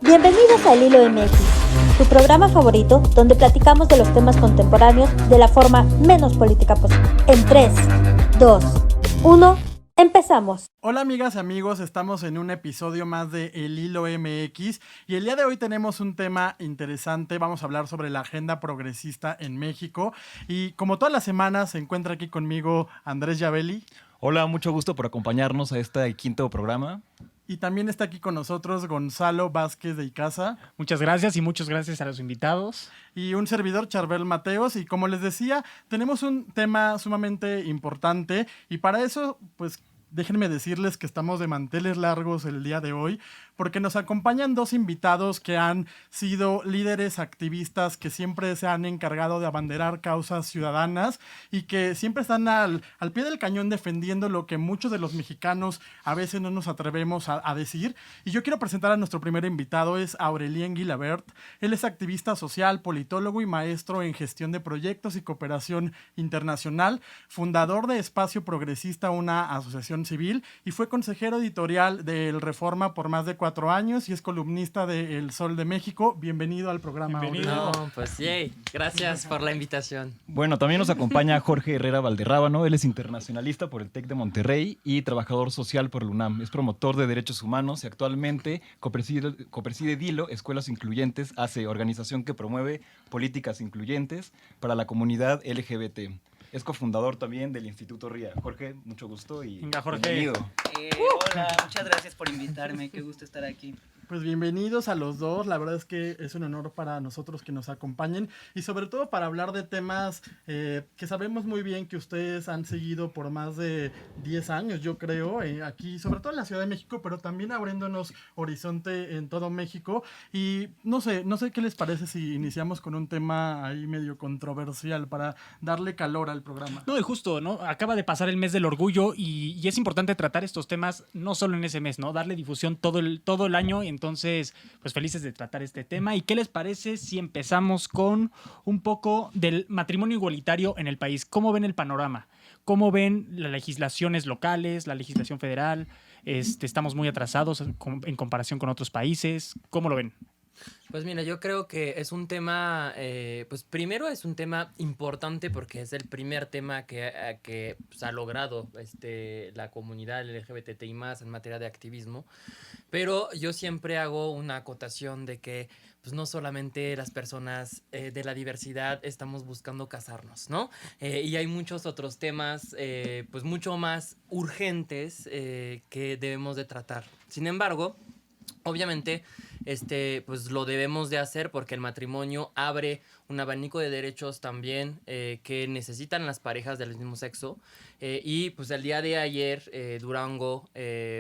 Bienvenidos a El Hilo MX, tu programa favorito donde platicamos de los temas contemporáneos de la forma menos política posible. En 3, 2, 1, empezamos. Hola amigas y amigos, estamos en un episodio más de El Hilo MX y el día de hoy tenemos un tema interesante. Vamos a hablar sobre la agenda progresista en México y como todas las semanas se encuentra aquí conmigo Andrés Yavelli. Hola, mucho gusto por acompañarnos a este quinto programa. Y también está aquí con nosotros Gonzalo Vázquez de Icaza. Muchas gracias y muchas gracias a los invitados. Y un servidor, Charbel Mateos. Y como les decía, tenemos un tema sumamente importante. Y para eso, pues déjenme decirles que estamos de manteles largos el día de hoy, porque nos acompañan dos invitados que han sido líderes activistas que siempre se han encargado de abanderar causas ciudadanas y que siempre están al pie del cañón defendiendo lo que muchos de los mexicanos a veces no nos atrevemos a decir. Y yo quiero presentar a nuestro primer invitado, es Aurelien Guilabert. Él es activista social, politólogo y maestro en gestión de proyectos y cooperación internacional, fundador de Espacio Progresista, una asociación civil, y fue consejero editorial del Reforma por más de 4 años y es columnista de El Sol de México. Bienvenido al programa. Bienvenido. No, pues yay, gracias por la invitación. Bueno, también nos acompaña Jorge Herrera Valderrábano. Él es internacionalista por el TEC de Monterrey y trabajador social por la UNAM. Es promotor de derechos humanos y actualmente copreside DILO, Escuelas Incluyentes, ACE, organización que promueve políticas incluyentes para la comunidad LGBT. Es cofundador también del Instituto RIA. Jorge, mucho gusto y Venga, Jorge. bienvenido. Hola, muchas gracias por invitarme, qué gusto estar aquí. Pues bienvenidos a los dos, la verdad es que es un honor para nosotros que nos acompañen y sobre todo para hablar de temas que sabemos muy bien que ustedes han seguido por más de 10 años, yo creo, aquí, sobre todo en la Ciudad de México, pero también abriéndonos horizonte en todo México. Y no sé qué les parece si iniciamos con un tema ahí medio controversial para darle calor al programa. No, y justo, ¿no? Acaba de pasar el mes del orgullo y es importante tratar estos temas no solo en ese mes, ¿no? Darle difusión todo el año. Entonces, pues felices de tratar este tema. ¿Y qué les parece si empezamos con un poco del matrimonio igualitario en el país? ¿Cómo ven el panorama? ¿Cómo ven las legislaciones locales, la legislación federal? ¿Estamos muy atrasados en comparación con otros países? ¿Cómo lo ven? Pues mira, yo creo que es un tema, pues primero es un tema importante porque es el primer tema que pues, ha logrado la comunidad LGBTI más en materia de activismo, pero yo siempre hago una acotación de que pues no solamente las personas de la diversidad estamos buscando casarnos, ¿no? Y hay muchos otros temas pues mucho más urgentes que debemos de tratar. Sin embargo, obviamente, pues lo debemos de hacer porque el matrimonio abre un abanico de derechos también que necesitan las parejas del mismo sexo. Y pues el día de ayer Durango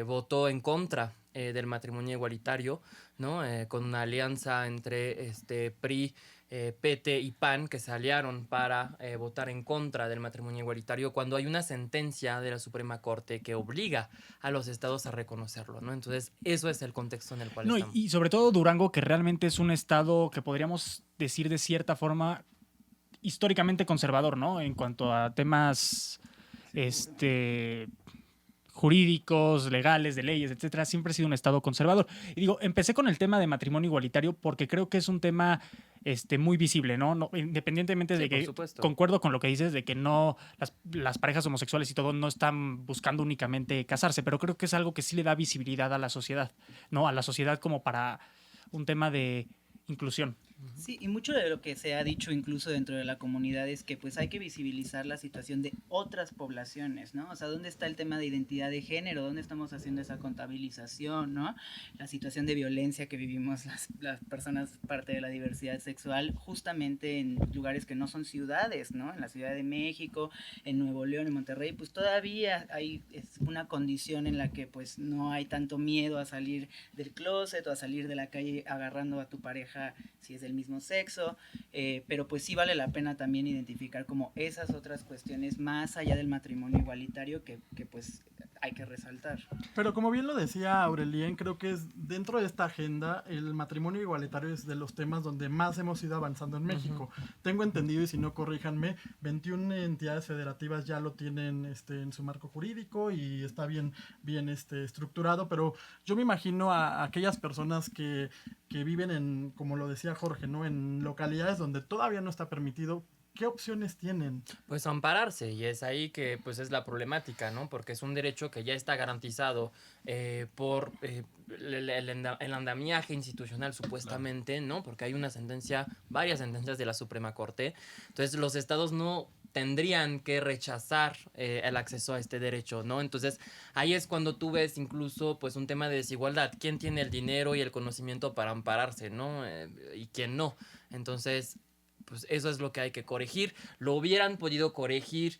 votó en contra del matrimonio igualitario, ¿no? Con una alianza entre PRI, PT y PAN que se aliaron para votar en contra del matrimonio igualitario cuando hay una sentencia de la Suprema Corte que obliga a los estados a reconocerlo, ¿no? Entonces, eso es el contexto en el cual No, estamos. y sobre todo Durango, que realmente es un estado que podríamos decir de cierta forma históricamente conservador, ¿no? En cuanto a temas jurídicos, legales, de leyes, etcétera, siempre ha sido un estado conservador. Y digo, empecé con el tema de matrimonio igualitario porque creo que es un tema muy visible, ¿no? Independientemente de Sí, por que supuesto. concuerdo con lo que dices de que no las parejas homosexuales y todo no están buscando únicamente casarse, pero creo que es algo que sí le da visibilidad a la sociedad, ¿no? A la sociedad como para un tema de inclusión. Sí, y mucho de lo que se ha dicho incluso dentro de la comunidad es que pues hay que visibilizar la situación de otras poblaciones, ¿no? O sea, ¿dónde está el tema de identidad de género? ¿Dónde estamos haciendo esa contabilización, ¿no? La situación de violencia que vivimos las personas parte de la diversidad sexual justamente en lugares que no son ciudades, ¿no? En la Ciudad de México, en Nuevo León, en Monterrey, pues todavía es una condición en la que pues no hay tanto miedo a salir del closet o a salir de la calle agarrando a tu pareja si es del mismo sexo, pero pues sí vale la pena también identificar como esas otras cuestiones más allá del matrimonio igualitario que pues hay que resaltar. Pero como bien lo decía Aurelien, creo que es dentro de esta agenda el matrimonio igualitario es de los temas donde más hemos ido avanzando en México. Tengo entendido, y si no corríjanme, 21 entidades federativas ya lo tienen en su marco jurídico y está bien estructurado, pero yo me imagino a aquellas personas que viven en, como lo decía Jorge, ¿no? En localidades donde todavía no está permitido. ¿Qué opciones tienen? Pues ampararse, y es ahí que pues es la problemática, ¿no? Porque es un derecho que ya está garantizado por el andamiaje institucional supuestamente, ¿no? Porque hay varias sentencias de la Suprema Corte. Entonces los estados no tendrían que rechazar el acceso a este derecho, ¿no? Entonces ahí es cuando tú ves incluso pues un tema de desigualdad. ¿Quién tiene el dinero y el conocimiento para ampararse, ¿no? Y quién no. Entonces pues eso es lo que hay que corregir. Lo hubieran podido corregir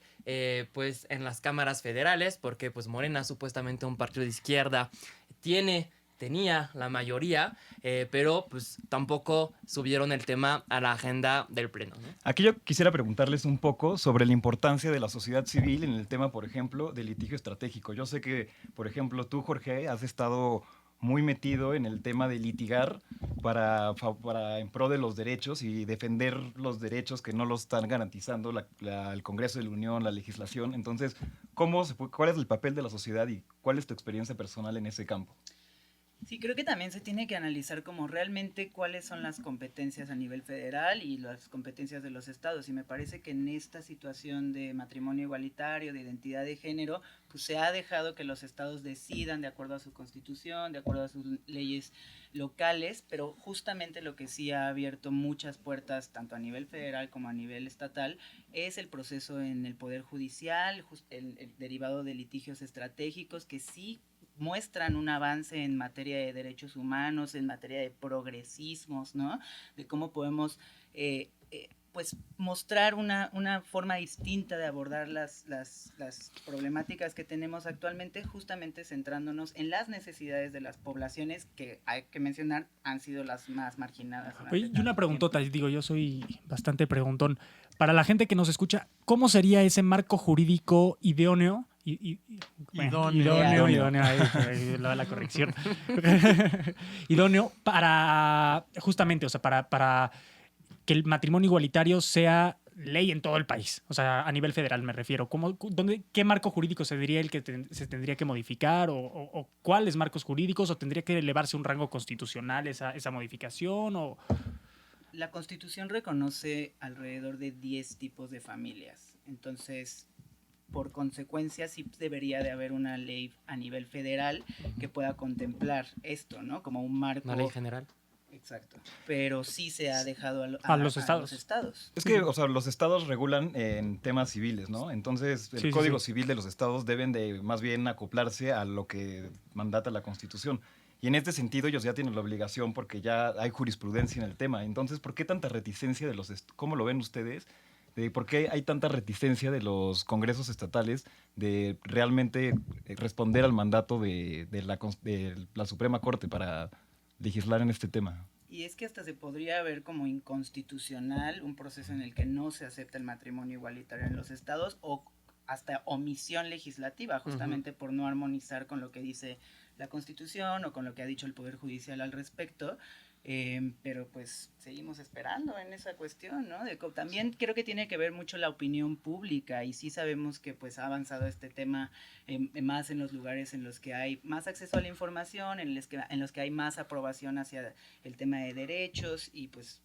pues en las cámaras federales, porque pues Morena, supuestamente un partido de izquierda, tenía la mayoría, pero pues tampoco subieron el tema a la agenda del pleno, ¿no? Aquí yo quisiera preguntarles un poco sobre la importancia de la sociedad civil en el tema, por ejemplo, del litigio estratégico. Yo sé que, por ejemplo, tú, Jorge, has estado muy metido en el tema de litigar para en pro de los derechos y defender los derechos que no los están garantizando el Congreso de la Unión, la legislación. Entonces, ¿cuál es el papel de la sociedad y cuál es tu experiencia personal en ese campo? Sí, creo que también se tiene que analizar como realmente cuáles son las competencias a nivel federal y las competencias de los estados. Y me parece que en esta situación de matrimonio igualitario, de identidad de género, pues se ha dejado que los estados decidan de acuerdo a su constitución, de acuerdo a sus leyes locales, pero justamente lo que sí ha abierto muchas puertas, tanto a nivel federal como a nivel estatal, es el proceso en el Poder Judicial, el derivado de litigios estratégicos que sí muestran un avance en materia de derechos humanos, en materia de progresismos, ¿no? De cómo podemos pues mostrar una forma distinta de abordar las problemáticas que tenemos actualmente, justamente centrándonos en las necesidades de las poblaciones que, hay que mencionar, han sido las más marginadas. Oye, y una preguntota, digo, yo soy bastante preguntón. Para la gente que nos escucha, ¿cómo sería ese marco jurídico idóneo? Idóneo, ahí la corrección. Idóneo para, justamente, o sea, para que el matrimonio igualitario sea ley en todo el país, o sea, a nivel federal me refiero. ¿Qué marco jurídico se diría el que se tendría que modificar o cuáles marcos jurídicos o tendría que elevarse un rango constitucional esa modificación o...? La Constitución reconoce alrededor de 10 tipos de familias, entonces por consecuencia sí debería de haber una ley a nivel federal que pueda contemplar esto, ¿no? Como un marco... Una ley general. Exacto. Pero sí se ha dejado a los estados. Es que, o sea, los estados regulan en temas civiles, ¿no? Entonces, el Código Civil de los estados deben de más bien acoplarse a lo que mandata la Constitución. Y en este sentido ellos ya tienen la obligación porque ya hay jurisprudencia en el tema. Entonces, ¿por qué tanta reticencia de cómo lo ven ustedes? ¿Por qué hay tanta reticencia de los congresos estatales de realmente responder al mandato de la Suprema Corte para legislar en este tema? Y es que hasta se podría ver como inconstitucional un proceso en el que no se acepta el matrimonio igualitario en los estados o hasta omisión legislativa, justamente por no armonizar con lo que dice la Constitución o con lo que ha dicho el Poder Judicial al respecto. Pero pues seguimos esperando en esa cuestión, ¿no? También creo que tiene que ver mucho la opinión pública y sí sabemos que pues ha avanzado este tema más en los lugares en los que hay más acceso a la información, en los que hay más aprobación hacia el tema de derechos y pues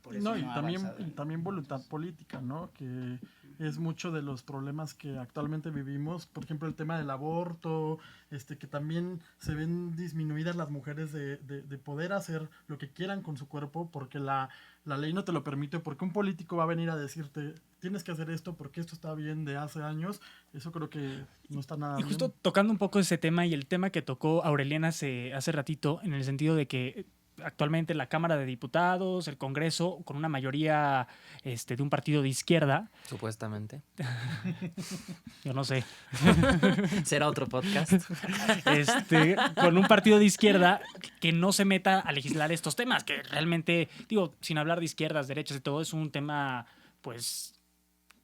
por eso y no ha también, avanzado. también voluntad política, ¿no? Que es mucho de los problemas que actualmente vivimos. Por ejemplo, el tema del aborto, que también se ven disminuidas las mujeres de poder hacer lo que quieran con su cuerpo porque la ley no te lo permite, porque un político va a venir a decirte tienes que hacer esto porque esto está bien de hace años. Eso creo que no está nada bien. Y justo tocando un poco ese tema y el tema que tocó Aureliana hace ratito, en el sentido de que actualmente la Cámara de Diputados, el Congreso, con una mayoría de un partido de izquierda. Supuestamente. Yo no sé. Será otro podcast. Con un partido de izquierda que no se meta a legislar estos temas, que realmente, digo, sin hablar de izquierdas, derechas y todo, es un tema, pues,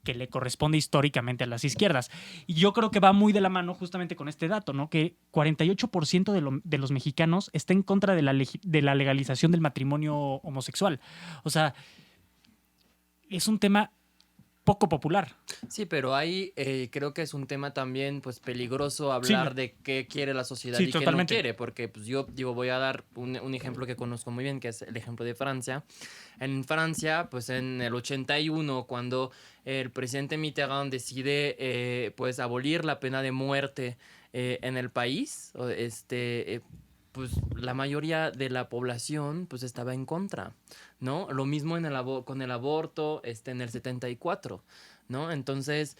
que le corresponde históricamente a las izquierdas. Y yo creo que va muy de la mano justamente con este dato, ¿no? Que 48% de los mexicanos está en contra de la legalización del matrimonio homosexual. O sea, es un tema poco popular. Sí, pero ahí creo que es un tema también pues peligroso hablar Sí, de qué quiere la sociedad sí, y totalmente. qué no quiere, porque pues yo digo, voy a dar un ejemplo que conozco muy bien, que es el ejemplo de Francia. En Francia, pues en el 81, cuando el presidente Mitterrand decide pues abolir la pena de muerte en el país, pues la mayoría de la población pues estaba en contra, ¿no? Lo mismo con el aborto en el 74, ¿no? Entonces,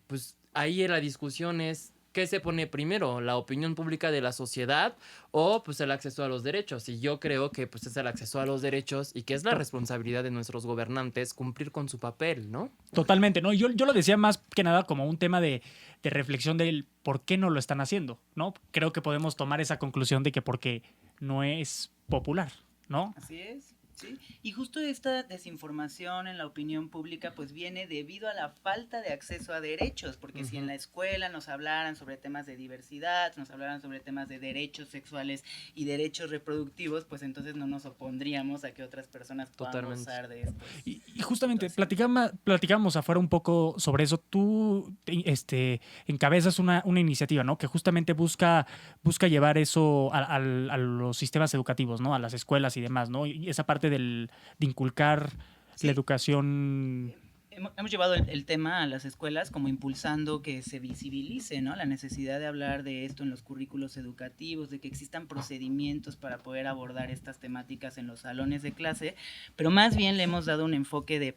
pues ahí la discusión es ¿qué se pone primero? ¿La opinión pública de la sociedad o pues el acceso a los derechos? Y yo creo que pues es el acceso a los derechos y que es la responsabilidad de nuestros gobernantes cumplir con su papel, ¿no? Totalmente, ¿no? Yo lo decía más que nada como un tema de reflexión del por qué no lo están haciendo, ¿no? Creo que podemos tomar esa conclusión de que porque no es popular, ¿no? Así es, sí. Y justo esta desinformación en la opinión pública pues viene debido a la falta de acceso a derechos, porque si en la escuela nos hablaran sobre temas de diversidad, nos hablaran sobre temas de derechos sexuales y derechos reproductivos, pues entonces no nos opondríamos a que otras personas puedan Totalmente. gozar de esto. Y justamente platicamos afuera un poco sobre eso. Tú encabezas una iniciativa, ¿no? Que justamente busca llevar eso a los sistemas educativos, ¿no? A las escuelas y demás, ¿no? Y esa parte de inculcar Sí. la educación. Hemos llevado el tema a las escuelas como impulsando que se visibilice, ¿no? La necesidad de hablar de esto en los currículos educativos, de que existan procedimientos para poder abordar estas temáticas en los salones de clase, pero más bien le hemos dado un enfoque de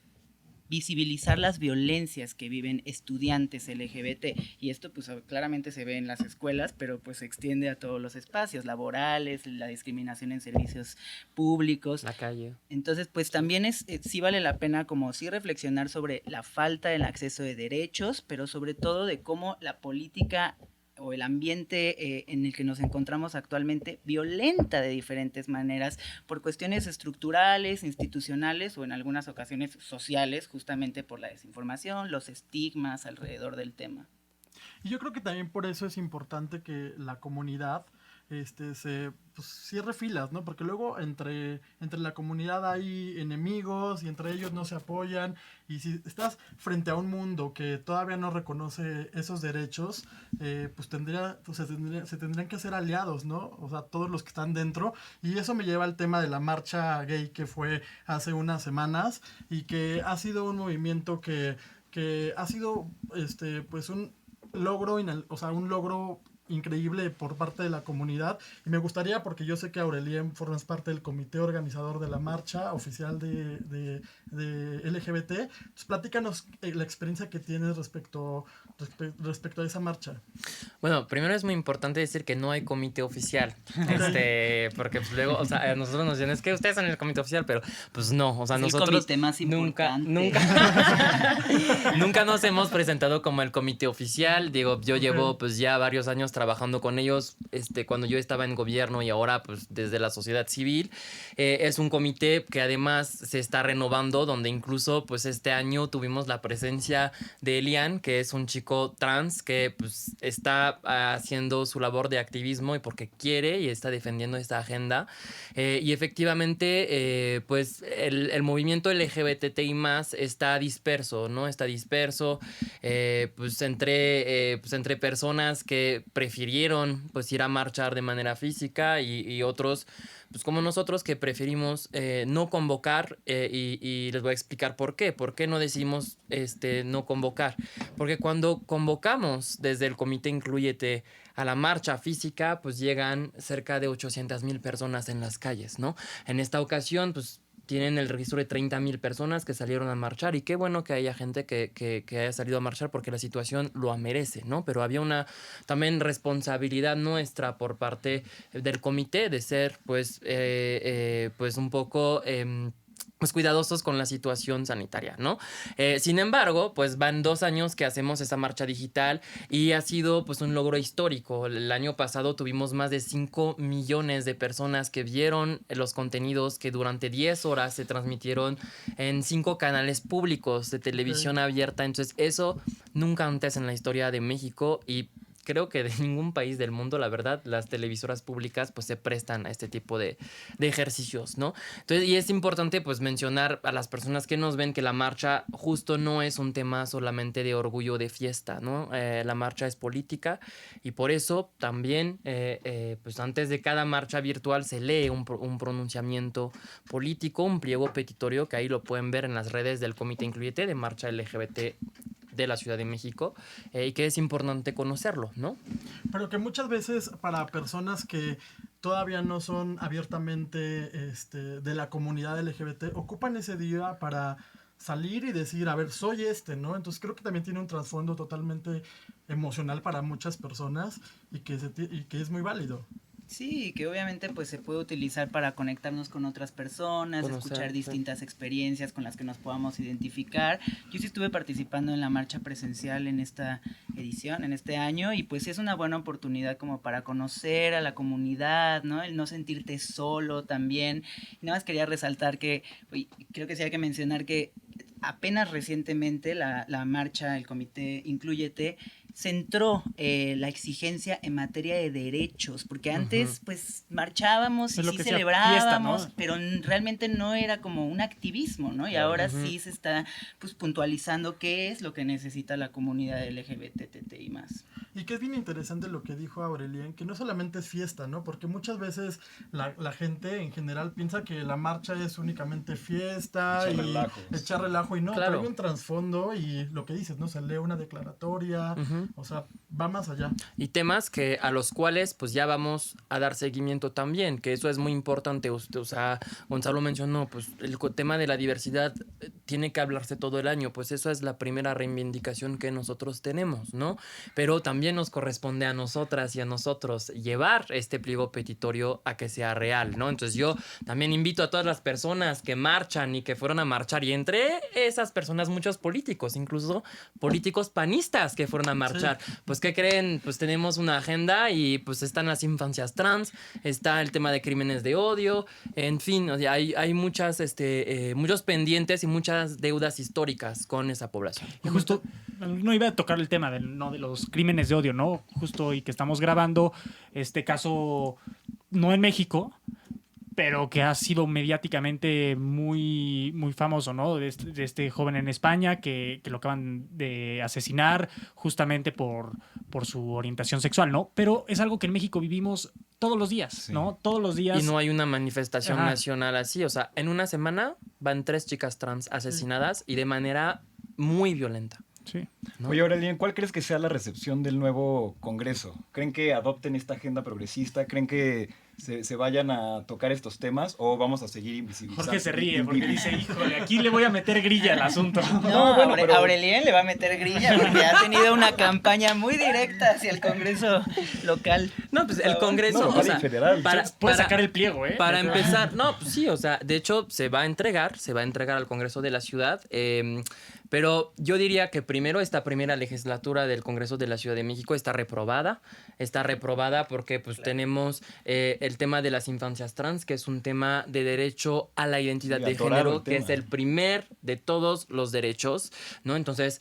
visibilizar las violencias que viven estudiantes LGBT, y esto pues claramente se ve en las escuelas, pero pues se extiende a todos los espacios laborales, la discriminación en servicios públicos. La calle. Entonces, pues también sí vale la pena como sí reflexionar sobre la falta del acceso de derechos, pero sobre todo de cómo la política o el ambiente en el que nos encontramos actualmente violenta de diferentes maneras por cuestiones estructurales, institucionales o en algunas ocasiones sociales, justamente por la desinformación, los estigmas alrededor del tema. Y yo creo que también por eso es importante que la comunidad pues, cierre filas, ¿no? Porque luego entre la comunidad hay enemigos y entre ellos no se apoyan. Y si estás frente a un mundo que todavía no reconoce esos derechos, pues se tendrían que hacer aliados, ¿no? O sea, todos los que están dentro. Y eso me lleva al tema de la marcha gay que fue hace unas semanas y que ha sido un movimiento que ha sido pues un logro, un logro increíble por parte de la comunidad. Y me gustaría, porque yo sé que Aurelien formas parte del comité organizador de la marcha oficial de LGBT, pues platícanos la experiencia que tienes respecto a esa marcha. Bueno, primero es muy importante decir que no hay comité oficial, porque pues, luego, o sea, a nosotros nos dicen, es que ustedes son el comité oficial, pero pues no, o sea, Es nosotros el comité más nunca importante. nos hemos presentado como el comité oficial. Digo, yo llevo pues ya varios años trabajando con ellos, cuando yo estaba en gobierno y ahora pues desde la sociedad civil. Es un comité que además se está renovando, donde incluso pues este año tuvimos la presencia de Elian, que es un chico trans que pues está haciendo su labor de activismo y porque quiere y está defendiendo esta agenda. Y efectivamente pues el movimiento LGBTI más está disperso, ¿no? Está disperso pues entre personas que prefirieron pues ir a marchar de manera física y otros pues como nosotros que preferimos no convocar y les voy a explicar por qué. ¿Por qué no decidimos no convocar? Porque cuando convocamos desde el Comité Inclúyete a la marcha física, pues llegan cerca de 800,000 personas en las calles, ¿no? En esta ocasión, pues tienen el registro de 30,000 personas que salieron a marchar y qué bueno que haya gente que haya salido a marchar porque la situación lo merece, ¿no? Pero había una también responsabilidad nuestra por parte del comité de ser pues un poco pues cuidadosos con la situación sanitaria, ¿no? Sin embargo, pues van 2 años que hacemos esa marcha digital y ha sido pues un logro histórico. El año pasado tuvimos más de 5 millones de personas que vieron los contenidos que durante 10 horas se transmitieron en 5 canales públicos de televisión abierta. Entonces eso nunca antes en la historia de México y creo que de ningún país del mundo, la verdad, las televisoras públicas pues se prestan a este tipo de ejercicios, ¿no? Entonces, y es importante pues mencionar a las personas que nos ven que la marcha justo no es un tema solamente de orgullo de fiesta, ¿no? La marcha es política y por eso también pues antes de cada marcha virtual se lee un pronunciamiento político, un pliego petitorio que ahí lo pueden ver en las redes del Comité Incluyente de Marcha LGBT de la Ciudad de México y que es importante conocerlo, ¿no? Pero que muchas veces para personas que todavía no son abiertamente de la comunidad LGBT, ocupan ese día para salir y decir, a ver, soy ¿no? Entonces creo que también tiene un trasfondo totalmente emocional para muchas personas y que es muy válido. Sí, que obviamente pues se puede utilizar para conectarnos con otras personas, escuchar distintas experiencias con las que nos podamos identificar. Yo sí estuve participando en la marcha presencial en esta edición, en este año, y pues es una buena oportunidad como para conocer a la comunidad, ¿no? El no sentirte solo también. Y nada más quería resaltar que, creo que sí hay que mencionar que apenas recientemente la marcha, el Comité Inclúyete, centró la exigencia en materia de derechos, porque antes pues marchábamos y sí celebrábamos, fiesta, ¿no? Pero realmente no era como un activismo, ¿no? Y ahora sí se está pues puntualizando qué es lo que necesita la comunidad LGBTTI más. Y que es bien interesante lo que dijo Aurelien, que no solamente es fiesta, ¿no? Porque muchas veces la gente en general piensa que la marcha es únicamente fiesta echar relajo y no, claro. Pero hay un trasfondo y lo que dices, ¿no? Se lee una declaratoria, o sea, va más allá. Y temas que a los cuales pues ya vamos a dar seguimiento también, que eso es muy importante. O sea, Gonzalo mencionó, pues el tema de la diversidad tiene que hablarse todo el año, pues eso es la primera reivindicación que nosotros tenemos, ¿no? Pero también nos corresponde a nosotras y a nosotros llevar este pliego petitorio a que sea real, ¿no? Entonces yo también invito a todas las personas que marchan y que fueron a marchar, y entre esas personas muchos políticos, incluso políticos panistas que fueron a marchar. Sí. Pues ¿qué creen? Pues tenemos una agenda y pues están las infancias trans, está el tema de crímenes de odio, en fin, o sea, hay muchas, muchos pendientes y muchas deudas históricas con esa población. Y justo no iba a tocar el tema de los crímenes de odio, ¿no? Justo y que estamos grabando este caso no en México, pero que ha sido mediáticamente muy, muy famoso, ¿no? De este joven en España que lo acaban de asesinar justamente por su orientación sexual, ¿no? Pero es algo que en México vivimos todos los días, ¿no? Sí. Todos los días. Y no hay una manifestación nacional así. O sea, en una semana van 3 chicas trans asesinadas y de manera muy violenta. Sí. ¿No? Oye, Aurelien, ¿cuál crees que sea la recepción del nuevo Congreso? ¿Creen que adopten esta agenda progresista? ¿Creen que se vayan a tocar estos temas o vamos a seguir invisibilizando? Jorge se ríe porque dice, híjole, aquí le voy a meter grilla al asunto. No, bueno, pero Aurelien le va a meter grilla porque ha tenido una campaña muy directa hacia el Congreso local. No, pues el Congreso, o sea, federal. Puede sacar el pliego, ¿eh? Para empezar, no, pues sí, o sea, de hecho se va a entregar al Congreso de la Ciudad, pero yo diría que primero esta primera legislatura del Congreso de la Ciudad de México está reprobada porque pues tenemos el tema de las infancias trans, que es un tema de derecho a la identidad de género, que es el primer de todos los derechos, ¿no? Entonces,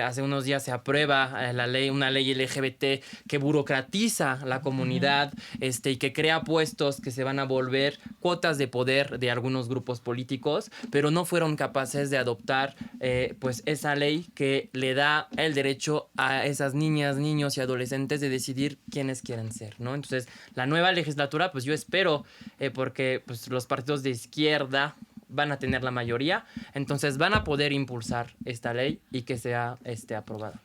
hace unos días se aprueba una ley LGBT que burocratiza la comunidad, y que crea puestos que se van a volver cuotas de poder de algunos grupos políticos, pero no fueron capaces de adoptar pues esa ley que le da el derecho a esas niñas, niños y adolescentes de decidir quiénes quieren ser, ¿no? Entonces, la nueva legislatura, pues yo espero, porque pues, los partidos de izquierda van a tener la mayoría, entonces van a poder impulsar esta ley y que sea aprobada.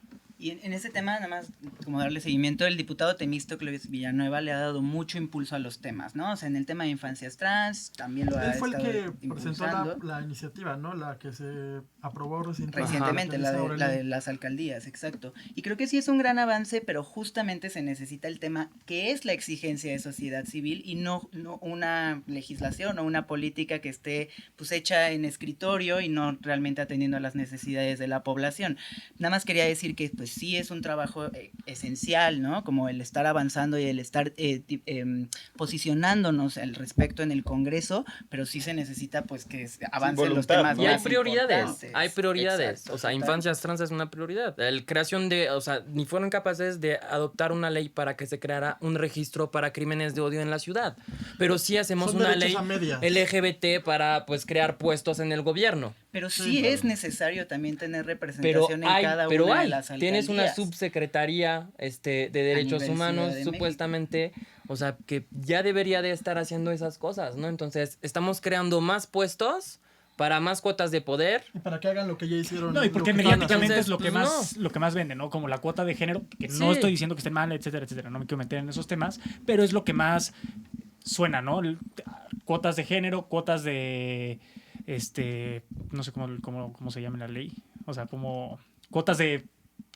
Y en ese tema, nada más como darle seguimiento, el diputado Temístocles Villanueva le ha dado mucho impulso a los temas, ¿no? O sea, en el tema de infancias trans también lo ha Él fue el estado que presentó impulsando. la iniciativa, ¿no? La que se aprobó Recientemente, la de las alcaldías, exacto. Y creo que sí es un gran avance, pero justamente se necesita el tema que es la exigencia de sociedad civil y no una legislación o una política que esté pues hecha en escritorio y no realmente atendiendo a las necesidades de la población. Nada más quería decir que pues sí es un trabajo esencial, ¿no? Como el estar avanzando y el estar posicionándonos al respecto en el Congreso, pero sí se necesita pues que avancen los voluntad, temas ¿no? Y hay más prioridades, importantes. hay prioridades. Exacto, O sea, total. infancias trans es una prioridad. La creación de, o sea, ni fueron capaces de adoptar una ley para que se creara un registro para crímenes de odio en la ciudad. Pero sí hacemos Son una derechos ley a medias. LGBT para, pues, crear puestos en el gobierno. Pero Sí, sí claro. es necesario también tener Pero representación en hay, cada pero una hay. de las alcaldías. Tienes una subsecretaría de derechos nivel humanos, Ciudad de supuestamente, o sea, que ya debería de estar haciendo esas cosas, ¿no? Entonces, estamos creando más puestos para más cuotas de poder. Y para que hagan lo que ya hicieron. No, y porque lo que estaban mediáticamente haciendo. es lo que Entonces, más lo que más vende, ¿no? Como la cuota de género, que Sí. no estoy diciendo que estén mal, etcétera, etcétera, no me quiero meter en esos temas, pero es lo que más suena, ¿no? Cuotas de género, cuotas de no sé cómo se llama en la ley, o sea, como cuotas de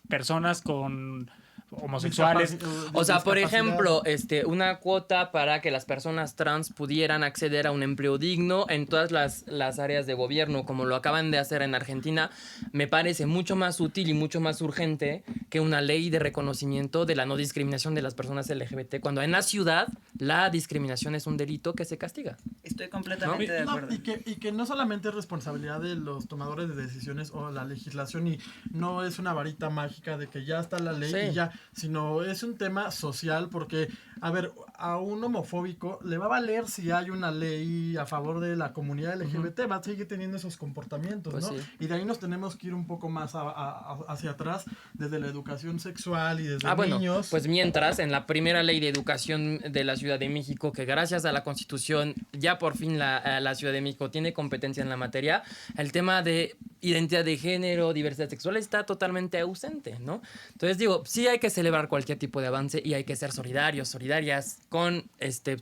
personas con homosexuales. O sea, por discapacidad. ejemplo, una cuota para que las personas trans pudieran acceder a un empleo digno en todas las áreas de gobierno, como lo acaban de hacer en Argentina, me parece mucho más útil y mucho más urgente que una ley de reconocimiento de la no discriminación de las personas LGBT, cuando en la ciudad la discriminación es un delito que se castiga. Estoy completamente de No, acuerdo. y que no solamente es responsabilidad de los tomadores de decisiones o la legislación y no es una varita mágica de que ya está la ley Sí. y ya, sino es un tema social porque, a ver, a un homofóbico le va a valer si hay una ley a favor de la comunidad LGBT, va a seguir teniendo esos comportamientos, Pues ¿no? sí. Y de ahí nos tenemos que ir un poco más hacia atrás, desde la educación sexual y desde Bueno, niños. pues mientras en la primera ley de educación de la Ciudad de México, que gracias a la Constitución ya por fin la Ciudad de México tiene competencia en la materia, el tema de identidad de género, diversidad sexual está totalmente ausente, ¿no? Entonces digo, sí hay que celebrar cualquier tipo de avance y hay que ser solidarios, solidarias con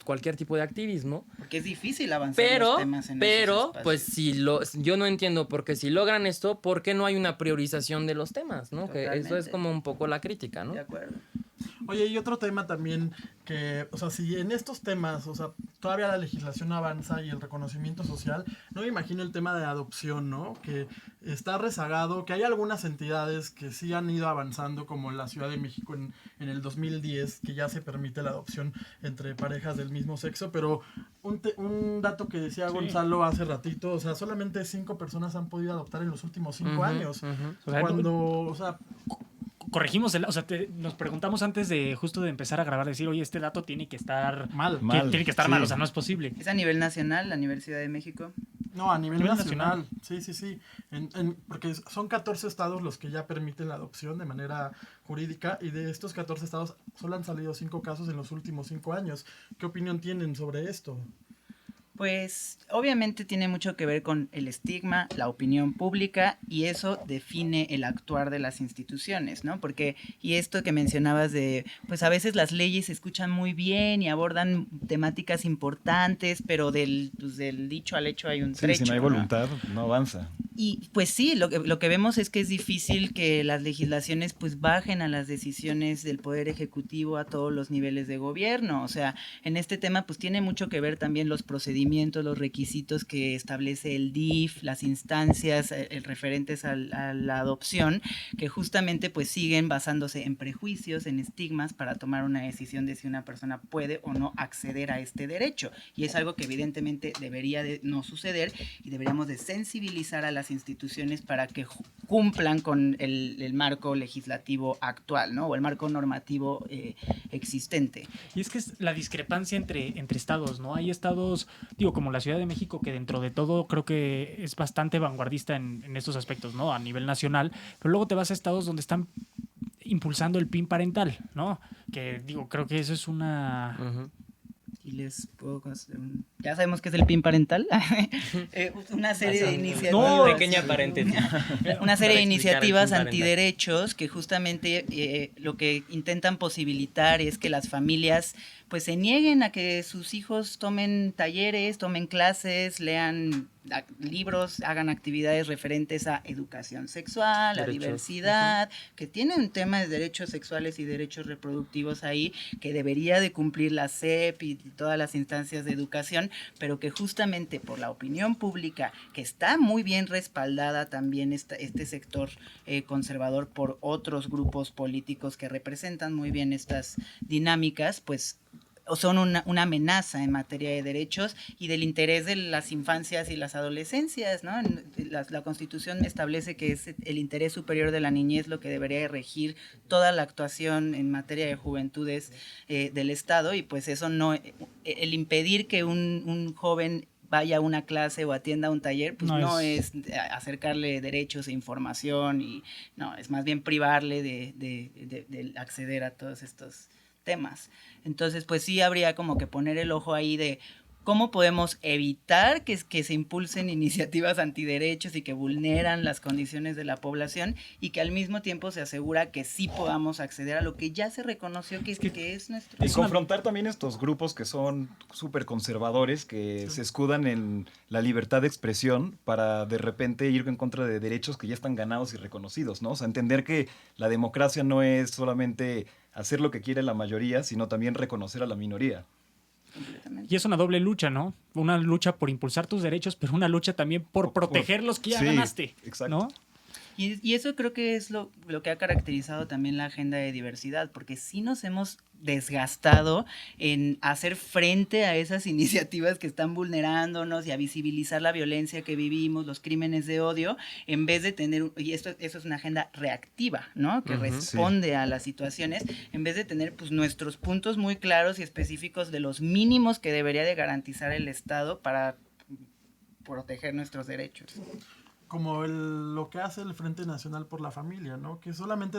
cualquier tipo de activismo. Porque es difícil avanzar los temas en esos espacios. Pues yo no entiendo porque si logran esto, ¿por qué no hay una priorización de los temas, ¿no? Que eso es Totalmente. como un poco la crítica, ¿no? De acuerdo. Oye, y otro tema también que, o sea, si en estos temas, o sea, todavía la legislación avanza y el reconocimiento social, no me imagino el tema de adopción, ¿no? Que está rezagado, que hay algunas entidades que sí han ido avanzando, como la Ciudad de México en el 2010, que ya se permite la adopción entre parejas del mismo sexo, pero un dato que decía Gonzalo hace ratito, o sea, solamente 5 personas han podido adoptar en los últimos 5 años. O sea, Cuando, o sea, corregimos, o sea, nos preguntamos antes de justo de empezar a grabar, decir, oye, este dato tiene que estar mal. tiene que estar sí. mal, o sea, no es posible. Es a nivel nacional, a nivel Ciudad de México. No, a nivel Nivel nacional. Sí. Porque son 14 estados los que ya permiten la adopción de manera jurídica y de estos 14 estados solo han salido 5 casos en los últimos 5 años. ¿Qué opinión tienen sobre esto? Pues obviamente tiene mucho que ver con el estigma, la opinión pública y eso define el actuar de las instituciones, ¿no? Porque, y esto que mencionabas de, pues a veces las leyes se escuchan muy bien y abordan temáticas importantes, pero del dicho al hecho hay un Sí, trecho. si no hay ¿no? voluntad, no avanza. Y pues sí, lo que vemos es que es difícil que las legislaciones pues bajen a las decisiones del Poder Ejecutivo a todos los niveles de gobierno. O sea, en este tema pues tiene mucho que ver también los procedimientos, los requisitos que establece el DIF, las instancias referentes a la adopción, que justamente pues siguen basándose en prejuicios, en estigmas para tomar una decisión de si una persona puede o no acceder a este derecho. Y es algo que evidentemente debería de no suceder y deberíamos de sensibilizar a las instituciones para que cumplan con el marco legislativo actual, ¿no? O el marco normativo existente. Y es que es la discrepancia entre estados, ¿no? Hay estados, digo, como la Ciudad de México, que dentro de todo creo que es bastante vanguardista en estos aspectos, ¿no? A nivel nacional, pero luego te vas a estados donde están impulsando el PIN parental, ¿no? Que digo, creo que eso es una... Ujú. aquí les puedo hacer ya sabemos que es el PIN parental. Una serie de iniciativas. No, pequeña paréntesis. Una serie Para de explicar el iniciativas PIN parental. antiderechos que justamente lo que intentan posibilitar es que las familias pues se nieguen a que sus hijos tomen talleres, tomen clases, lean libros, hagan actividades referentes a educación sexual, a Derechos. diversidad, que tienen un tema de derechos sexuales y derechos reproductivos ahí, que debería de cumplir la SEP y todas las instancias de educación, pero que justamente por la opinión pública, que está muy bien respaldada también este sector conservador por otros grupos políticos que representan muy bien estas dinámicas, pues son una amenaza en materia de derechos y del interés de las infancias y las adolescencias, ¿no? La Constitución establece que es el interés superior de la niñez lo que debería de regir toda la actuación en materia de juventudes del Estado, y pues eso no, el impedir que un joven vaya a una clase o atienda un taller, pues no es acercarle derechos e información, y no, es más bien privarle de acceder a todos estos temas. Entonces, pues sí habría como que poner el ojo ahí de cómo podemos evitar que se impulsen iniciativas antiderechos y que vulneran las condiciones de la población, y que al mismo tiempo se asegura que sí podamos acceder a lo que ya se reconoció que es nuestro... Y confrontar también estos grupos que son súper conservadores, que se escudan en la libertad de expresión para de repente ir en contra de derechos que ya están ganados y reconocidos, ¿no? O sea, entender que la democracia no es solamente hacer lo que quiere la mayoría, sino también reconocer a la minoría. Y es una doble lucha, ¿no? Una lucha por impulsar tus derechos, pero una lucha también por proteger los que ya sí, ganaste, exacto. ¿no? Y eso creo que es lo que ha caracterizado también la agenda de diversidad, porque sí nos hemos desgastado en hacer frente a esas iniciativas que están vulnerándonos y a visibilizar la violencia que vivimos, los crímenes de odio, en vez de tener, y eso es una agenda reactiva, ¿no? Que responde a las situaciones, en vez de tener pues nuestros puntos muy claros y específicos de los mínimos que debería de garantizar el Estado para proteger nuestros derechos. Como lo que hace el Frente Nacional por la Familia, ¿no? Que solamente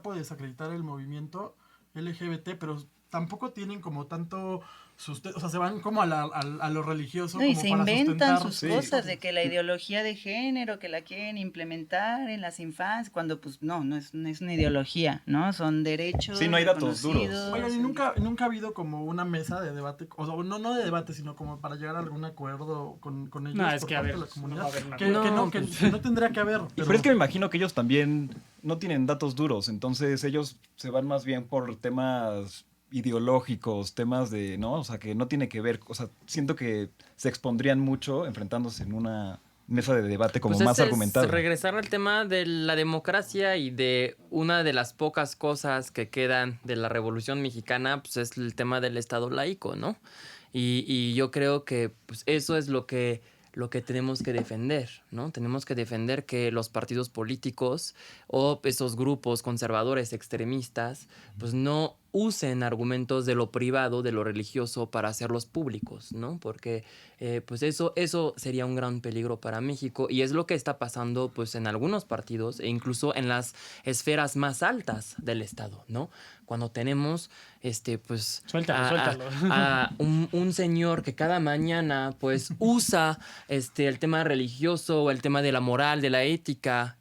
puede desacreditar el movimiento LGBT, pero tampoco tienen como tanto sustento, o sea, se van como a lo religioso. No, y como se para inventan sustentar, sus cosas de que la ideología de género, que la quieren implementar en las infancias, cuando pues no es una ideología, ¿no? Son derechos. Sí, no hay datos duros. Oigan, y nunca ha habido como una mesa de debate, o sea, no de debate, sino como para llegar a algún acuerdo con ellos No, es por que a parte ver, de la comunidad. no va a haber una- Que no tendría que haber. Pero es que me imagino que ellos también no tienen datos duros, entonces ellos se van más bien por temas ideológicos, temas de, ¿no? O sea, que no tiene que ver, o sea, siento que se expondrían mucho enfrentándose en una mesa de debate como Pues más ese argumentado. es regresar al tema de la democracia y de una de las pocas cosas que quedan de la Revolución Mexicana, pues es el tema del Estado laico, ¿no? Y yo creo que pues, eso es lo que tenemos que defender, ¿no? Tenemos que defender que los partidos políticos o esos grupos conservadores extremistas, pues no usen argumentos de lo privado, de lo religioso, para hacerlos públicos, ¿no? Porque pues eso sería un gran peligro para México, y es lo que está pasando pues en algunos partidos e incluso en las esferas más altas del Estado, ¿no? Cuando tenemos pues Suéltalo. a un señor que cada mañana pues usa el tema religioso o el tema de la moral, de la ética,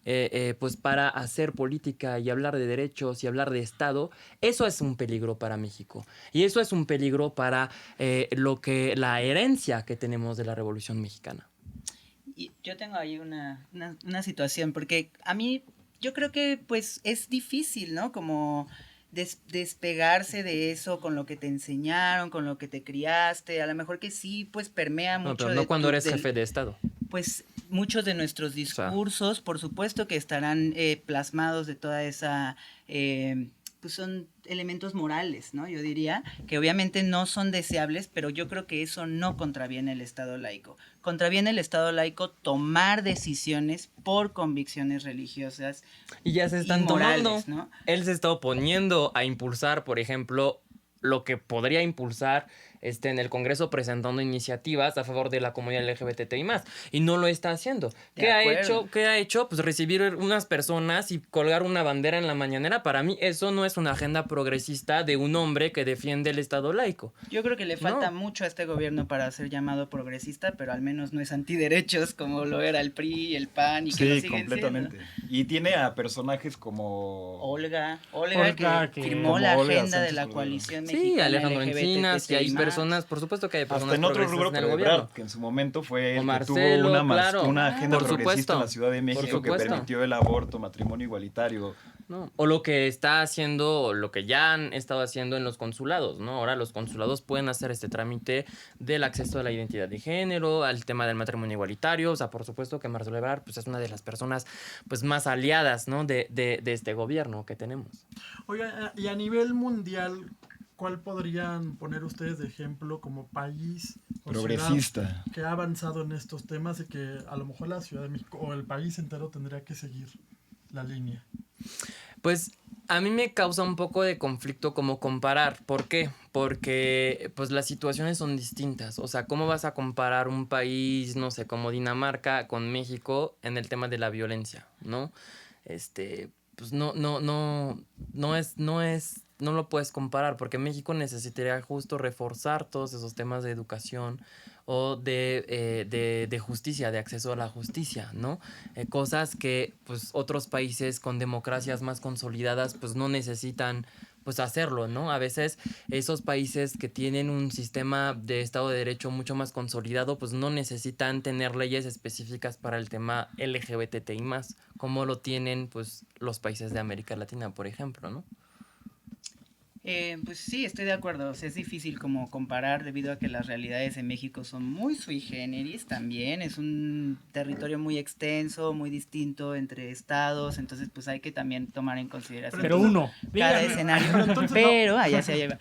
pues para hacer política y hablar de derechos y hablar de Estado, eso es un peligro para México. Y eso es un peligro para la herencia que tenemos de la Revolución Mexicana. Y yo tengo ahí una situación, porque a mí yo creo que pues es difícil, ¿no? Como despegarse de eso con lo que te enseñaron, con lo que te criaste, a lo mejor que sí, pues permea mucho. No, pero no cuando eres jefe de Estado. Pues muchos de nuestros discursos, por supuesto que estarán plasmados de toda esa... pues son elementos morales, ¿no? Yo diría que obviamente no son deseables, pero yo creo que eso no contraviene el Estado laico. Contraviene el Estado laico tomar decisiones por convicciones religiosas y ya se están morales, tomando, ¿no? Él se está oponiendo a impulsar, por ejemplo, lo que podría impulsar esté en el Congreso presentando iniciativas a favor de la comunidad LGBTI+, y no lo está haciendo. De acuerdo. ¿Qué ha hecho? Pues recibir unas personas y colgar una bandera en la mañanera. Para mí eso no es una agenda progresista de un hombre que defiende el Estado laico. Yo creo que le falta No. mucho a este gobierno para ser llamado progresista, pero al menos no es antiderechos como lo era el PRI, el PAN y que lo Sí, siguen completamente. siendo. Y tiene a personajes como... Olga Que- firmó como la Olga agenda de Sánchez la Cordero. coalición Sí, mexicana Alejandro LGBTTI+. Encinas, y hay personas, por supuesto que hay personas Hasta en otro progresistas rubro, en el pero gobierno. Ebrard, que en su momento fue el O que Marcelo, tuvo claro. una agenda Por progresista en la supuesto. Ciudad de México que supuesto. permitió el aborto, matrimonio igualitario. ¿No? O lo que está haciendo, o lo que ya han estado haciendo en los consulados, ¿no? Ahora los consulados pueden hacer este trámite del acceso a la identidad de género, al tema del matrimonio igualitario. O sea, por supuesto que Marcelo Ebrard pues, es una de las personas pues, más aliadas, ¿no? de este gobierno que tenemos. Oiga, y a nivel mundial, ¿cuál podrían poner ustedes de ejemplo como país o Progresista. ciudad que ha avanzado en estos temas y que a lo mejor la Ciudad de México o el país entero tendría que seguir la línea? Pues a mí me causa un poco de conflicto como comparar. ¿Por qué? Porque pues las situaciones son distintas. O sea, ¿cómo vas a comparar un país, no sé, como Dinamarca con México en el tema de la violencia, ¿no? Pues no lo puedes comparar porque México necesitaría justo reforzar todos esos temas de educación o de justicia, de acceso a la justicia, ¿no? Cosas que pues otros países con democracias más consolidadas pues no necesitan pues hacerlo, ¿no? A veces esos países que tienen un sistema de Estado de Derecho mucho más consolidado pues no necesitan tener leyes específicas para el tema LGBTI+, como lo tienen pues los países de América Latina, por ejemplo, ¿no? Pues sí, estoy de acuerdo. O sea, es difícil como comparar debido a que las realidades en México son muy sui generis también. Es un territorio muy extenso, muy distinto entre estados. Entonces, pues hay que también tomar en consideración Pero uno. cada Dígame, escenario. pero entonces Pero, allá se lleva.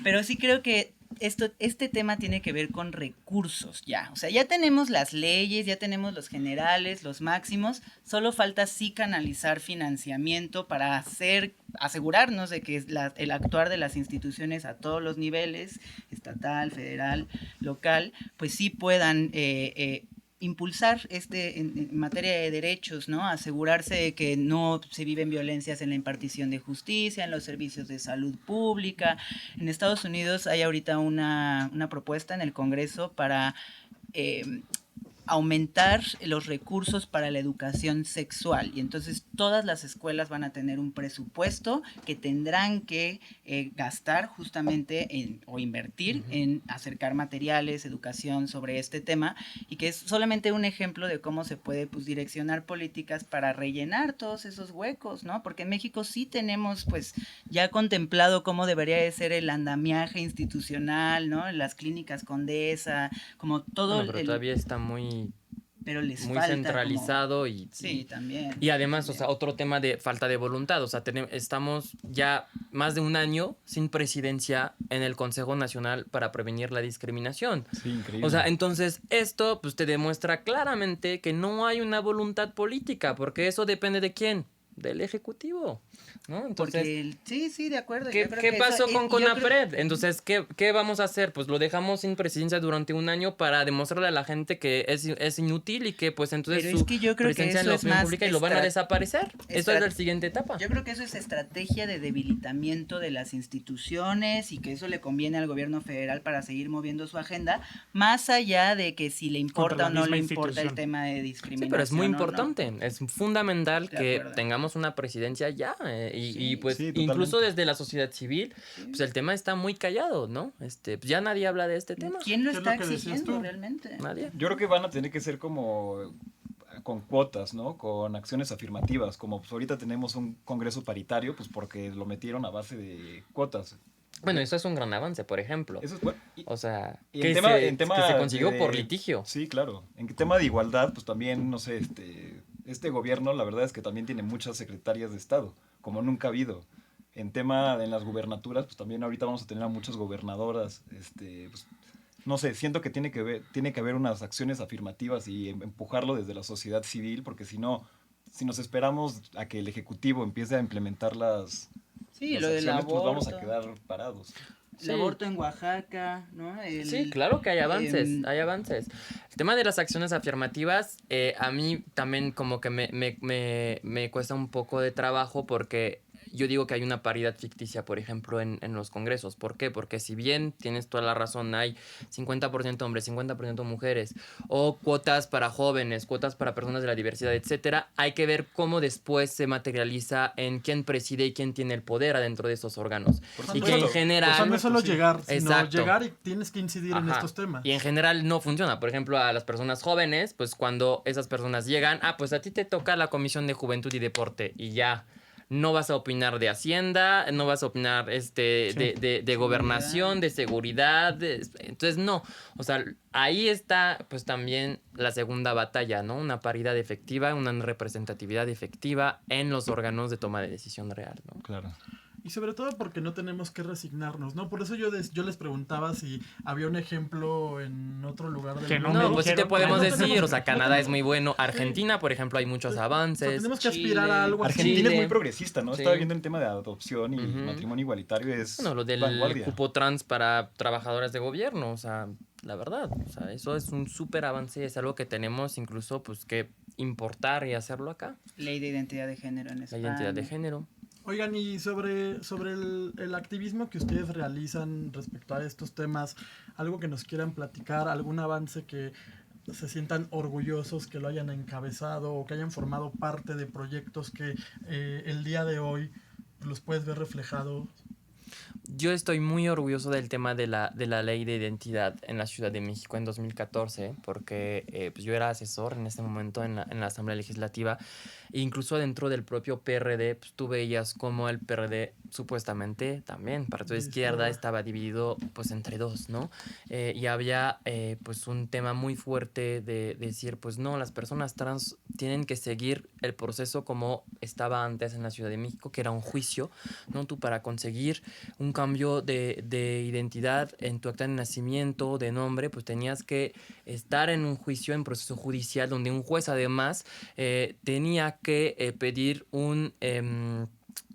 Pero sí creo que este tema tiene que ver con recursos ya. O sea, ya tenemos las leyes, ya tenemos los generales, los máximos. Solo falta sí canalizar financiamiento para asegurarnos de que el actuar de las instituciones a todos los niveles, estatal, federal, local, pues sí puedan impulsar en materia de derechos, ¿no? Asegurarse de que no se viven violencias en la impartición de justicia, en los servicios de salud pública. En Estados Unidos hay ahorita una propuesta en el Congreso para aumentar los recursos para la educación sexual y entonces todas las escuelas van a tener un presupuesto que tendrán que gastar justamente o invertir en acercar materiales, educación sobre este tema y que es solamente un ejemplo de cómo se puede pues direccionar políticas para rellenar todos esos huecos, ¿no? Porque en México sí tenemos pues ya contemplado cómo debería de ser el andamiaje institucional, ¿no? Las clínicas Condesa, como todo Bueno, pero todavía está muy pero les muy falta centralizado como... Sí, también. Y además, también. o sea, otro tema de falta de voluntad. O sea, estamos ya más de un año sin presidencia en el Consejo Nacional para Prevenir la Discriminación. Sí, increíble. O sea, entonces esto pues te demuestra claramente que no hay una voluntad política, porque eso depende de quién, del Ejecutivo, ¿no? Entonces, Sí, de acuerdo. ¿qué yo creo que pasó eso- con y yo creo- CONAPRED? Entonces, ¿qué vamos a hacer? Pues lo dejamos sin presidencia durante un año para demostrarle a la gente que es inútil y que pues entonces Pero es que yo creo que presencia en eso la es opinión más pública y lo van a desaparecer. Eso es la siguiente etapa. Yo creo que eso es estrategia de debilitamiento de las instituciones y que eso le conviene al gobierno federal para seguir moviendo su agenda, más allá de que si le importa Contra o la no misma le importa el institución. tema de Sí, discriminación. pero es muy o no. importante, es fundamental De que acuerdo. tengamos una presidencia ya y pues sí, totalmente. incluso desde la sociedad civil, pues el tema está muy callado, ¿no? Pues ya nadie habla de este tema. ¿Quién lo ¿Qué es está lo que decías exigiendo tú? realmente? Nadie. Yo creo que van a tener que ser como con cuotas, ¿no? Con acciones afirmativas, como pues ahorita tenemos un congreso paritario, pues porque lo metieron a base de cuotas. Bueno, eso es un gran avance, por ejemplo. Eso es bueno. O sea, Y que, en tema, se, en tema que se consiguió de- por litigio. Sí, claro. En tema de igualdad, pues también, no sé, este gobierno, la verdad es que también tiene muchas secretarias de Estado, como nunca ha habido. En en las gubernaturas, pues también ahorita vamos a tener a muchas gobernadoras, pues, no sé, siento que tiene que haber unas acciones afirmativas y empujarlo desde la sociedad civil, porque si no, si nos esperamos a que el Ejecutivo empiece a implementar las Sí, lo del acciones, pues vamos a aborto. quedar parados. el aborto en Oaxaca, ¿no? Sí, claro que hay avances, hay avances. El tema de las acciones afirmativas, a mí también como que me cuesta un poco de trabajo porque yo digo que hay una paridad ficticia, por ejemplo, en los congresos. ¿Por qué? Porque si bien tienes toda la razón, hay 50% hombres, 50% mujeres, o cuotas para jóvenes, cuotas para personas de la diversidad, etcétera, hay que ver cómo después se materializa en quién preside y quién tiene el poder adentro de estos órganos. Y que en general... O sea, no es solo llegar, sino Exacto. llegar y tienes que incidir en Ajá. estos temas. Y en general no funciona. Por ejemplo, a las personas jóvenes, pues cuando esas personas llegan, pues a ti te toca la Comisión de Juventud y Deporte y ya. No vas a opinar de Hacienda, no vas a opinar de gobernación, de seguridad. Entonces, no. O sea, ahí está pues también la segunda batalla, ¿no? Una paridad efectiva, una representatividad efectiva en los órganos de toma de decisión real, ¿no? Claro. Y sobre todo porque no tenemos que resignarnos, ¿no? Por eso yo les preguntaba si había un ejemplo en otro lugar del Que mundo. No, pues sí te podemos No decir, tenemos- o sea, Canadá es muy bueno. Argentina, por ejemplo, hay muchos O sea, avances. tenemos que aspirar Chile, a algo así. Argentina Chile. es muy progresista, ¿no? Sí. Estaba viendo el tema de adopción y Ujú. matrimonio igualitario es Bueno, lo del vanguardia. cupo trans para trabajadoras de gobierno, o sea, la verdad, o sea, eso es un súper avance, es algo que tenemos incluso pues que importar y hacerlo acá, Ley de identidad de género en la España. identidad de género. Oigan, y sobre el activismo que ustedes realizan respecto a estos temas, algo que nos quieran platicar, algún avance que se sientan orgullosos que lo hayan encabezado o que hayan formado parte de proyectos que el día de hoy los puedes ver reflejados. Yo estoy muy orgulloso del tema de la ley de identidad en la Ciudad de México en 2014, porque pues yo era asesor en ese momento en la Asamblea Legislativa, e incluso dentro del propio PRD, pues tú veías como el PRD supuestamente también, partido de izquierda, estaba dividido pues entre dos, ¿no? Y había pues un tema muy fuerte de decir, pues no, las personas trans tienen que seguir el proceso como estaba antes en la Ciudad de México, que era un juicio, ¿no? Tú para conseguir un cambio de identidad en tu acta de nacimiento, de nombre, pues tenías que estar en un juicio, en proceso judicial, donde un juez además tenía que pedir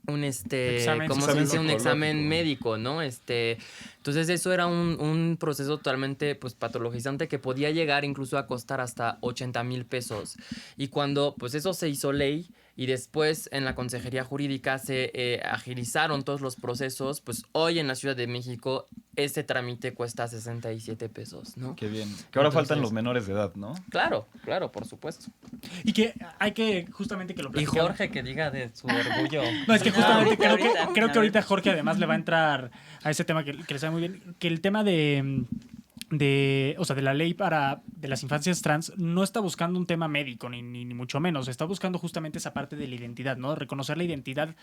Examen ¿cómo se dice? Un psicológico. examen médico, ¿no? Entonces eso era un proceso totalmente pues patologizante que podía llegar incluso a costar hasta 80,000 pesos. Y cuando pues eso se hizo ley y después en la Consejería Jurídica se agilizaron todos los procesos, pues hoy en la Ciudad de México este trámite cuesta 67 pesos, ¿no? Qué bien. Que ahora faltan Entonces- los menores de edad, ¿no? Claro, por supuesto. Y que hay que, justamente que lo Y platicamos. Jorge que diga de su orgullo. No, es que No, justamente ahorita, creo a que ahorita ver. Jorge además le va a entrar a ese tema que le sabe muy bien, que el tema de la ley de las infancias trans no está buscando un tema médico, ni mucho menos, está buscando justamente esa parte de la identidad, ¿no? Reconocer la identidad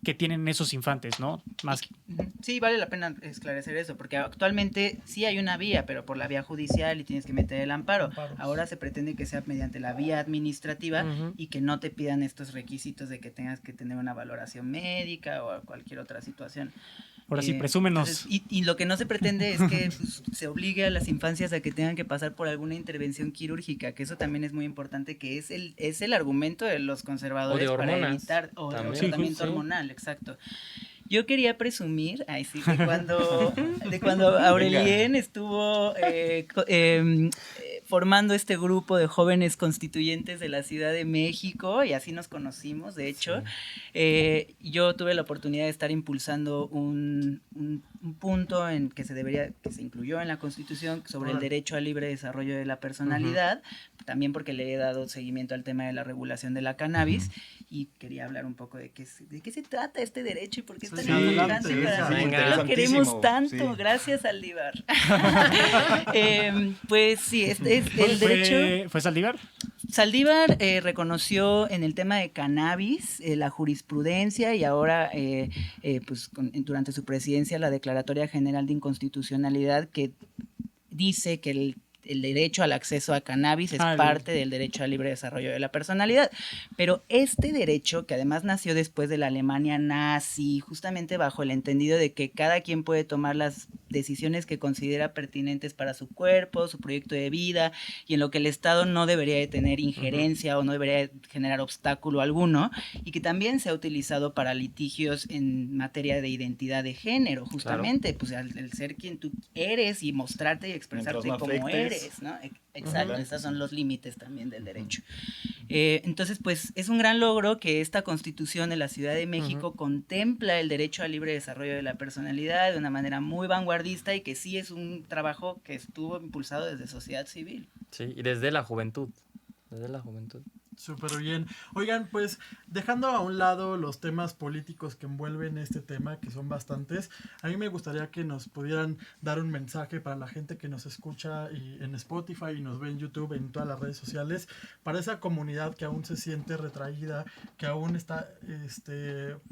que tienen esos infantes, ¿no? Más Ujú. Sí, vale la pena esclarecer eso, porque actualmente sí hay una vía, pero por la vía judicial y tienes que meter el amparo. Ahora se pretende que sea mediante la vía administrativa Ujú. y que no te pidan estos requisitos de que tengas que tener una valoración médica o cualquier otra situación. ahora sí, presúmenos. Entonces, y lo que no se pretende es que pues, se obligue a las infancias a que tengan que pasar por alguna intervención quirúrgica, que eso también es muy importante, que es el argumento de los conservadores O de para hormonas, evitar o también. tratamiento Sí. hormonal, exacto. Yo quería presumir, de cuando Aurelien estuvo formando este grupo de jóvenes constituyentes de la Ciudad de México, y así nos conocimos, de hecho. Yo tuve la oportunidad de estar impulsando un punto en que se incluyó en la Constitución sobre el derecho al libre desarrollo de la personalidad, también porque le he dado seguimiento al tema de la regulación de la cannabis, y quería hablar un poco de qué se trata este derecho y por qué es tan Sí, importante adelante, para sí, ¿por qué lo interesantísimo, queremos tanto? sí. Gracias, Aldívar. Pues sí, es el derecho. ¿Fue Saldívar? Saldívar reconoció en el tema de cannabis la jurisprudencia y ahora pues durante su presidencia la Declaratoria General de Inconstitucionalidad, que dice que el derecho al acceso a cannabis es parte del derecho al libre desarrollo de la personalidad. Pero este derecho, que además nació después de la Alemania nazi, justamente bajo el entendido de que cada quien puede tomar las decisiones que considera pertinentes para su cuerpo, su proyecto de vida, y en lo que el Estado no debería de tener injerencia o no debería de generar obstáculo alguno, y que también se ha utilizado para litigios en materia de identidad de género, justamente, pues el ser quien tú eres y mostrarte y expresarte Mientras no como afectes. eres, ¿no? Exacto, esos son los límites también del derecho. Entonces, pues es un gran logro que esta Constitución de la Ciudad de México contempla el derecho al libre desarrollo de la personalidad de una manera muy vanguardista y que sí es un trabajo que estuvo impulsado desde sociedad civil. Sí, y desde la juventud. Desde la juventud. Súper bien. Oigan, pues dejando a un lado los temas políticos que envuelven este tema, que son bastantes, a mí me gustaría que nos pudieran dar un mensaje para la gente que nos escucha en Spotify y nos ve en YouTube, en todas las redes sociales, para esa comunidad que aún se siente retraída, que aún está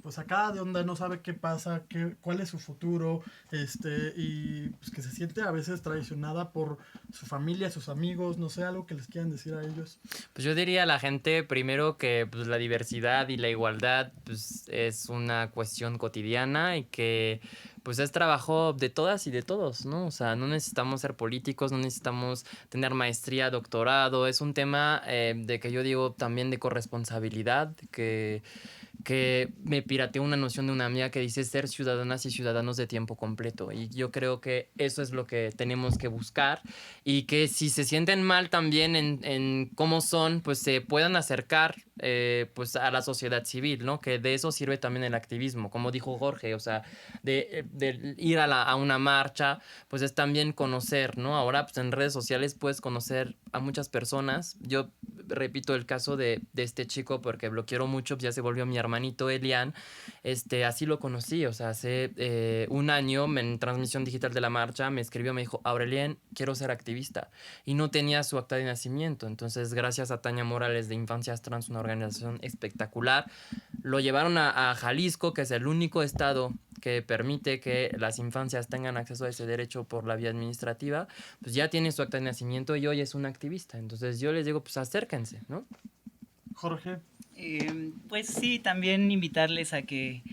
pues acá de onda, no sabe qué pasa, cuál es su futuro, y pues que se siente a veces traicionada por su familia, sus amigos, no sé, algo que les quieran decir a ellos. Pues yo diría a la gente primero que pues, la diversidad y la igualdad pues, es una cuestión cotidiana y que pues es trabajo de todas y de todos, ¿no? O sea, no necesitamos ser políticos, no necesitamos tener maestría, doctorado, es un tema de que yo digo también de corresponsabilidad, que me pirateó una noción de una amiga que dice ser ciudadanas y ciudadanos de tiempo completo, y yo creo que eso es lo que tenemos que buscar, y que si se sienten mal también en cómo son, pues se puedan acercar pues a la sociedad civil, ¿no? Que de eso sirve también el activismo, como dijo Jorge, o sea, de ir a una marcha, pues es también conocer, ¿no? Ahora pues en redes sociales puedes conocer a muchas personas. Yo repito el caso de este chico porque lo quiero mucho, ya se volvió mi hermanito Elian, así lo conocí, o sea, hace un año en transmisión digital de la marcha me escribió, me dijo, Aurelien, quiero ser activista, y no tenía su acta de nacimiento, entonces gracias a Tania Morales de Infancias Trans, una organización espectacular, lo llevaron a Jalisco, que es el único estado que permite que las infancias tengan acceso a ese derecho por la vía administrativa, pues ya tiene su acta de nacimiento y hoy es un activista. Entonces yo les digo, pues acérquense, ¿no? Jorge. Pues sí, también invitarles a que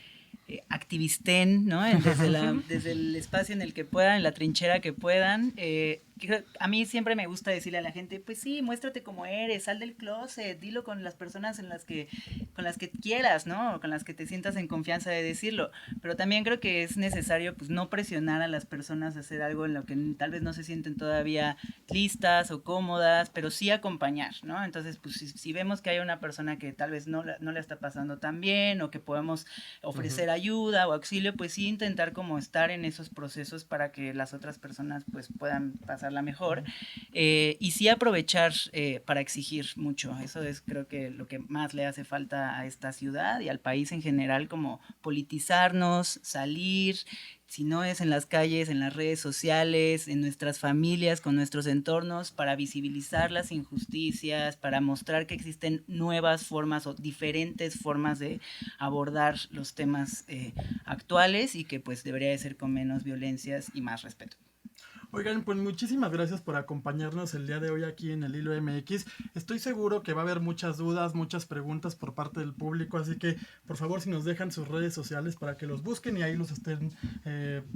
activisten, ¿no? Desde el espacio en el que puedan, en la trinchera que puedan. A mí siempre me gusta decirle a la gente, pues sí, muéstrate como eres, sal del closet, dilo con las personas con las que quieras, ¿no? O con las que te sientas en confianza de decirlo. Pero también creo que es necesario, pues, no presionar a las personas a hacer algo en lo que tal vez no se sienten todavía listas o cómodas, pero sí acompañar, ¿no? Entonces, pues, si vemos que hay una persona que tal vez no la está pasando tan bien, o que podemos ofrecer ayuda o auxilio, pues sí intentar como estar en esos procesos para que las otras personas, pues, puedan pasar la mejor, y sí aprovechar para exigir mucho. Eso es, creo que lo que más le hace falta a esta ciudad y al país en general, como politizarnos, salir, si no es en las calles, en las redes sociales, en nuestras familias, con nuestros entornos, para visibilizar las injusticias, para mostrar que existen nuevas formas o diferentes formas de abordar los temas actuales, y que pues debería de ser con menos violencias y más respeto. Oigan, pues muchísimas gracias por acompañarnos el día de hoy aquí en el Hilo MX. Estoy seguro que va a haber muchas dudas, muchas preguntas por parte del público, así que por favor si nos dejan sus redes sociales para que los busquen y ahí los estén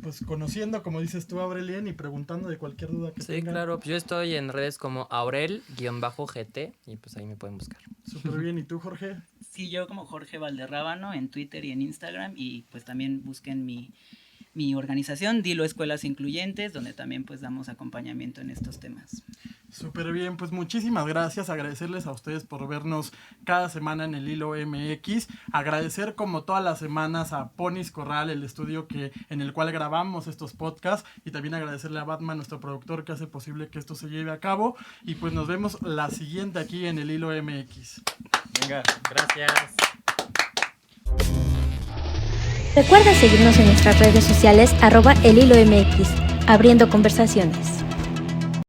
pues conociendo, como dices tú, Aurelien, y preguntando de cualquier duda que tengan. Sí, claro, pues yo estoy en redes como Aurel_GT y pues ahí me pueden buscar. Súper bien, ¿y tú, Jorge? Sí, yo como Jorge Valderrábano en Twitter y en Instagram, y pues también busquen mi organización, Dilo Escuelas Incluyentes, donde también pues damos acompañamiento en estos temas. Súper bien, pues muchísimas gracias, agradecerles a ustedes por vernos cada semana en el Hilo MX, agradecer como todas las semanas a Ponis Corral, el estudio en el cual grabamos estos podcasts, y también agradecerle a Batman, nuestro productor, que hace posible que esto se lleve a cabo, y pues nos vemos la siguiente aquí en el Hilo MX. Venga. Gracias. Recuerda seguirnos en nuestras redes sociales @elhilomx, abriendo conversaciones.